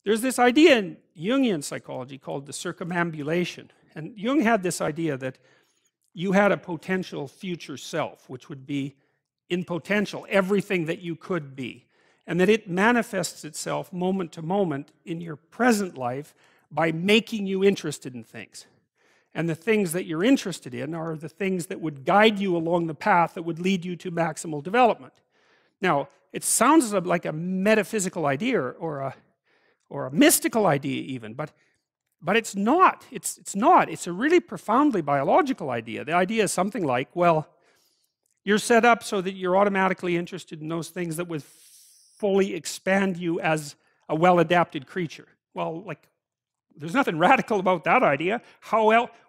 there's this idea in Jungian psychology called the circumambulation. And Jung had this idea that you had a potential future self, which would be in potential everything that you could be. And that it manifests itself moment to moment in your present life by making you interested in things. And the things that you're interested in are the things that would guide you along the path that would lead you to maximal development. Now, it sounds like a metaphysical idea or a mystical idea even, but it's not. It's not. It's a really profoundly biological idea. The idea is something like, well, you're set up so that you're automatically interested in those things that would fully expand you as a well-adapted creature. Well, like, there's nothing radical about that idea.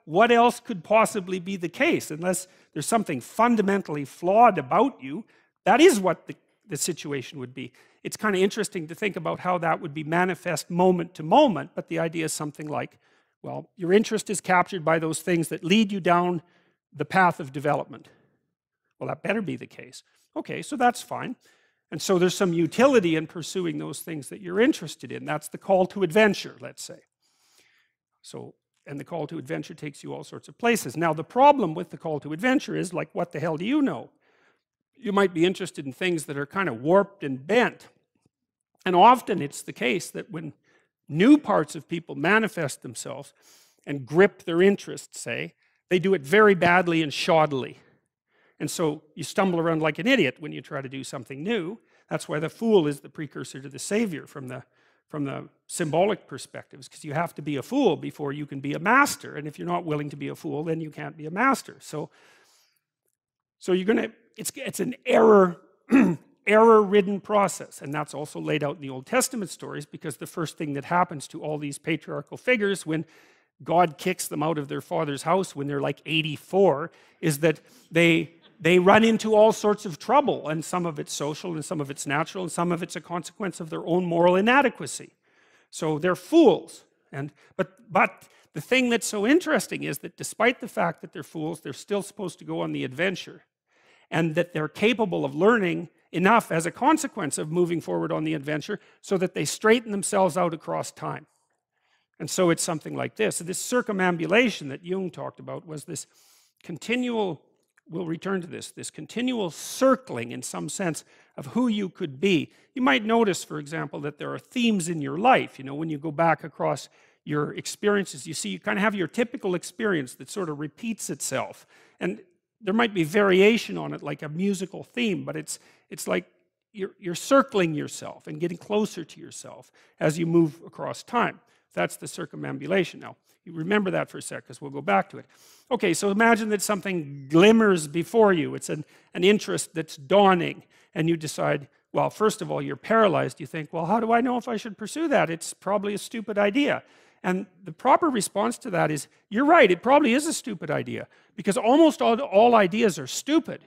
What else could possibly be the case? Unless there's something fundamentally flawed about you, that is what the situation would be. It's kind of interesting to think about how that would be manifest moment to moment, but the idea is something like, well, your interest is captured by those things that lead you down the path of development. Well, that better be the case. Okay, so that's fine. And so there's some utility in pursuing those things that you're interested in. That's the call to adventure, let's say. So, and the call to adventure takes you all sorts of places. Now, the problem with the call to adventure is, like, what the hell do you know? You might be interested in things that are kind of warped and bent. And often it's the case that when new parts of people manifest themselves and grip their interests, say, they do it very badly and shoddily. And so you stumble around like an idiot when you try to do something new. That's why the fool is the precursor to the savior from the symbolic perspectives, because you have to be a fool before you can be a master. And if you're not willing to be a fool, then you can't be a master. So you're going to, it's an error-ridden process. And that's also laid out in the Old Testament stories, because the first thing that happens to all these patriarchal figures when God kicks them out of their father's house when they're like 84 is that they run into all sorts of trouble, and some of it's social and some of it's natural and some of it's a consequence of their own moral inadequacy. So they're fools. But the thing that's so interesting is that despite the fact that they're fools, they're still supposed to go on the adventure, and that they're capable of learning enough as a consequence of moving forward on the adventure so that they straighten themselves out across time. And so it's something like this. So this circumambulation that Jung talked about was this continual, we'll return to this continual circling in some sense of who you could be. You might notice, for example, that there are themes in your life. You know, when you go back across your experiences, you see you kind of have your typical experience that sort of repeats itself. And there might be variation on it, like a musical theme, but it's like you're circling yourself and getting closer to yourself as you move across time. That's the circumambulation. Now, you remember that for a sec, because we'll go back to it. Okay, so imagine that something glimmers before you. It's an interest that's dawning, and you decide, well, first of all, you're paralyzed. You think, well, how do I know if I should pursue that? It's probably a stupid idea. And the proper response to that is, you're right, it probably is a stupid idea, because almost all ideas are stupid.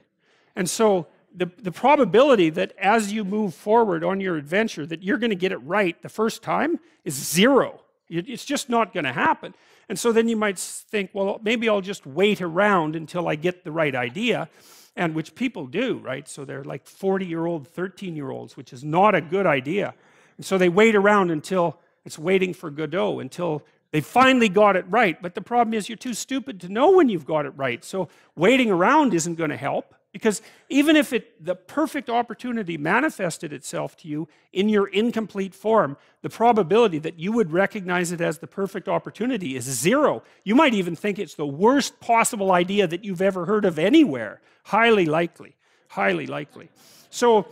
And so the probability that as you move forward on your adventure that you're going to get it right the first time is zero. It's just not going to happen. And so then you might think, well, maybe I'll just wait around until I get the right idea, and which people do, right? So they're like 40-year-old, 13-year-olds, which is not a good idea. And so they wait around until it's waiting for Godot, until they finally got it right. But the problem is you're too stupid to know when you've got it right. So waiting around isn't going to help, because even if the perfect opportunity manifested itself to you in your incomplete form, the probability that you would recognize it as the perfect opportunity is zero. You might even think it's the worst possible idea that you've ever heard of anywhere. Highly likely. Highly likely. So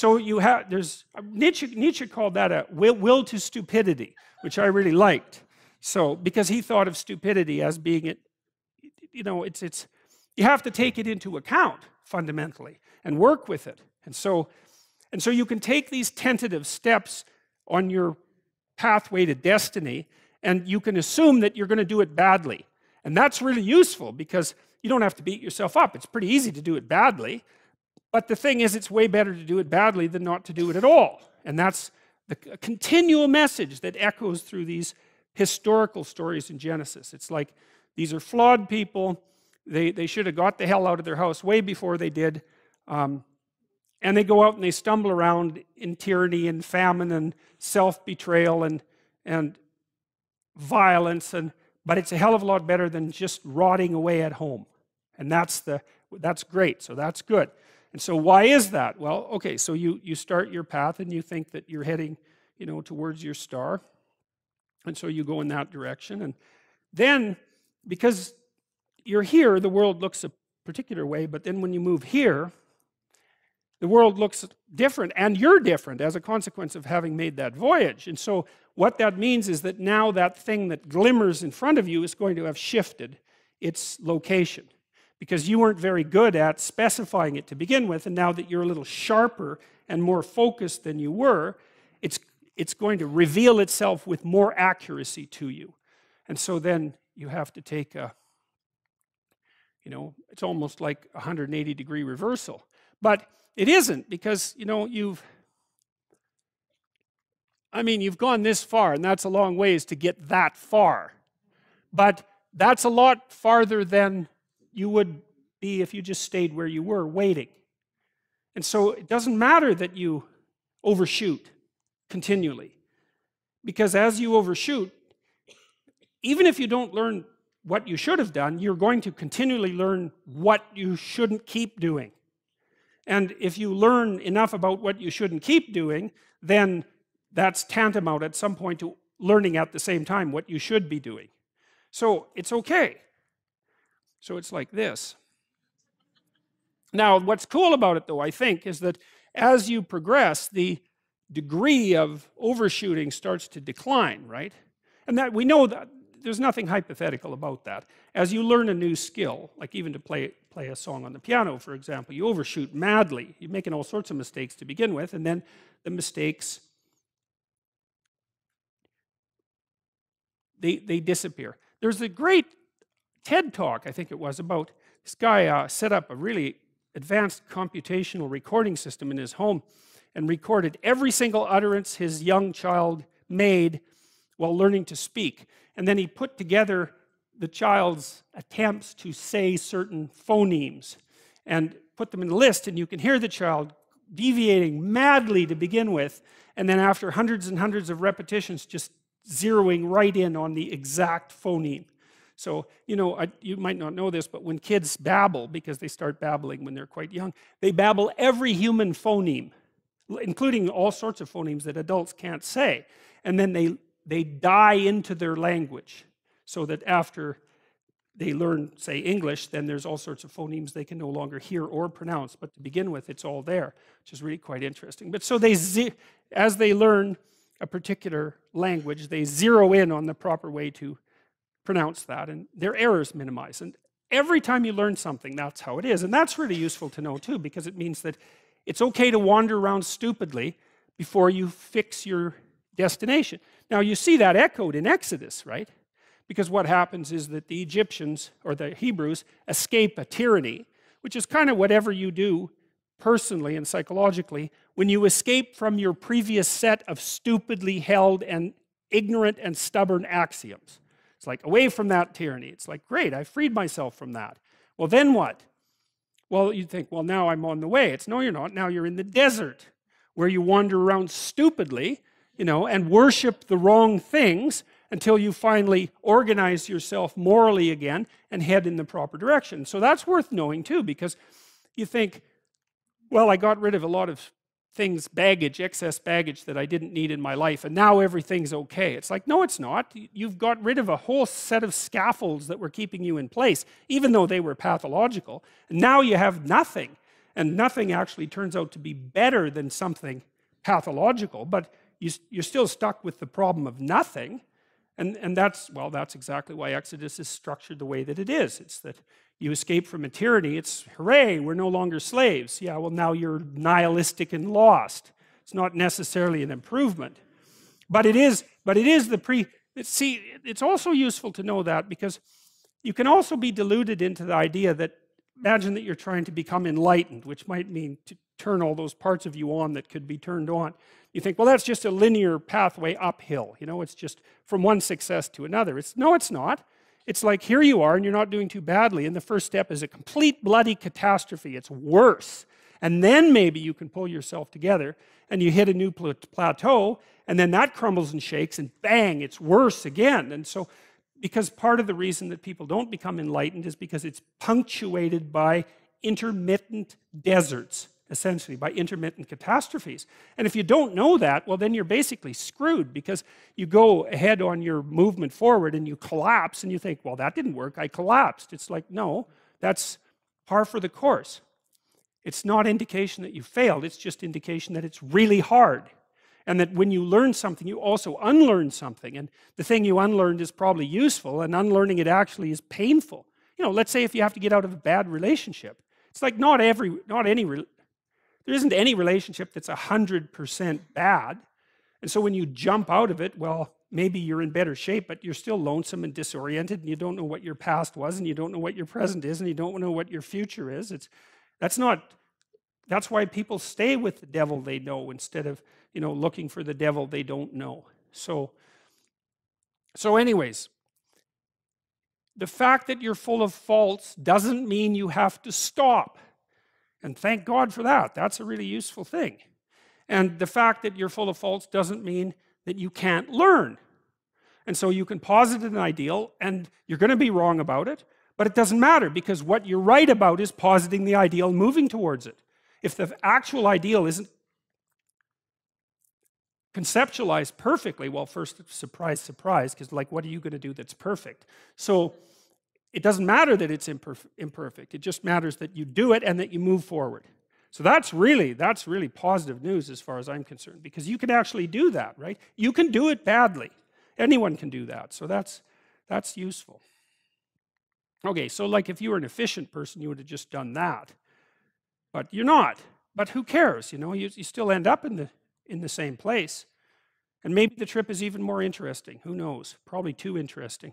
you have, Nietzsche called that a will to stupidity, which I really liked. So, because he thought of stupidity as being, you know, you have to take it into account fundamentally and work with it. And so you can take these tentative steps on your pathway to destiny, and you can assume that you're going to do it badly. And that's really useful, because you don't have to beat yourself up. It's pretty easy to do it badly. But the thing is, it's way better to do it badly than not to do it at all. And that's the continual message that echoes through these historical stories in Genesis. It's like, these are flawed people. They should have got the hell out of their house way before they did. And they go out and they stumble around in tyranny and famine and self-betrayal. And and violence, but it's a hell of a lot better than just rotting away at home. And that's great, so that's good. And so why is that? Well, okay, so you start your path and you think that you're heading, you know, towards your star. And so you go in that direction. And then, because you're here, the world looks a particular way, but then when you move here, the world looks different, and you're different as a consequence of having made that voyage. And so what that means is that now that thing that glimmers in front of you is going to have shifted its location, because you weren't very good at specifying it to begin with, and now that you're a little sharper and more focused than you were, it's going to reveal itself with more accuracy to you. And so then you have to take a, you know, it's almost like a 180-degree reversal. But it isn't, because, you know, you've gone this far, and that's a long ways to get that far. But that's a lot farther than you would be if you just stayed where you were, waiting. And so it doesn't matter that you overshoot continually, because as you overshoot, even if you don't learn what you should have done, you're going to continually learn what you shouldn't keep doing. And if you learn enough about what you shouldn't keep doing, then that's tantamount at some point to learning at the same time what you should be doing. So it's okay. So it's like this. Now, what's cool about it, though, I think, is that as you progress, the degree of overshooting starts to decline, right? And that we know that there's nothing hypothetical about that. As you learn a new skill, like even to play a song on the piano, for example, you overshoot madly. You're making all sorts of mistakes to begin with, and then the mistakes, they disappear. There's a great TED talk, I think it was, about this guy set up a really advanced computational recording system in his home and recorded every single utterance his young child made while learning to speak. And then he put together the child's attempts to say certain phonemes and put them in a list, and you can hear the child deviating madly to begin with, and then after hundreds and hundreds of repetitions just zeroing right in on the exact phoneme. So, you know, you might not know this, but when kids babble, because they start babbling when they're quite young, they babble every human phoneme, including all sorts of phonemes that adults can't say. And then they die into their language, so that after they learn, say, English, then there's all sorts of phonemes they can no longer hear or pronounce. But to begin with, it's all there, which is really quite interesting. But so as they learn a particular language, they zero in on the proper way to pronounce that, and their errors minimize. And every time you learn something, that's how it is. And that's really useful to know, too, because it means that it's okay to wander around stupidly before you fix your destination. Now, you see that echoed in Exodus, right? Because what happens is that the Egyptians, or the Hebrews, escape a tyranny, which is kind of whatever you do personally and psychologically when you escape from your previous set of stupidly held and ignorant and stubborn axioms. It's like, away from that tyranny. It's like, great, I freed myself from that. Well, then what? Well, you think, well, now I'm on the way. It's, no, you're not. Now you're in the desert, where you wander around stupidly, you know, and worship the wrong things until you finally organize yourself morally again and head in the proper direction. So that's worth knowing, too, because you think, well, I got rid of a lot of things, baggage, excess baggage that I didn't need in my life, and now everything's okay. It's like, no, it's not. You've got rid of a whole set of scaffolds that were keeping you in place, even though they were pathological. And now you have nothing, and nothing actually turns out to be better than something pathological, but you're still stuck with the problem of nothing. And that's, well, that's exactly why Exodus is structured the way that it is. It's that you escape from a tyranny. It's, hooray, we're no longer slaves. Yeah, well, now you're nihilistic and lost. It's not necessarily an improvement. But it is see, it's also useful to know that, because you can also be deluded into the idea that, imagine that you're trying to become enlightened, which might mean to turn all those parts of you on that could be turned on. You think, well, that's just a linear pathway uphill. You know, it's just from one success to another. No, it's not. It's like, here you are, and you're not doing too badly, and the first step is a complete bloody catastrophe. It's worse. and then maybe you can pull yourself together and you hit a new plateau, and then that crumbles and shakes, and bang, it's worse again. And so, because part of the reason that people don't become enlightened is because it's punctuated by intermittent deserts, essentially, by intermittent catastrophes. And if you don't know that, well, then you're basically screwed, because you go ahead on your movement forward and you collapse and you think, well, that didn't work, I collapsed. It's like, no, that's par for the course. It's not indication that you failed, it's just indication that it's really hard. And that when you learn something, you also unlearn something. And the thing you unlearned is probably useful, and unlearning it actually is painful. You know, let's say if you have to get out of a bad relationship. It's like there isn't any relationship that's 100% bad. And so when you jump out of it, well, maybe you're in better shape, but you're still lonesome and disoriented, and you don't know what your past was, and you don't know what your present is, and you don't know what your future is. That's why people stay with the devil they know instead of, you know, looking for the devil they don't know. So anyways, the fact that you're full of faults doesn't mean you have to stop. And thank God for that. That's a really useful thing. And the fact that you're full of faults doesn't mean that you can't learn. And so you can posit an ideal, and you're going to be wrong about it, but it doesn't matter, because what you're right about is positing the ideal and moving towards it. If the actual ideal isn't conceptualized perfectly, well, first, surprise, surprise, because like, what are you going to do that's perfect? So it doesn't matter that it's imperfect. It just matters that you do it and that you move forward. So that's really positive news as far as I'm concerned, because you can actually do that, right? You can do it badly. Anyone can do that. So that's useful. Okay, so like if you were an efficient person, you would have just done that. But you're not. But who cares? You know, you still end up in the same place. And maybe the trip is even more interesting. Who knows? Probably too interesting.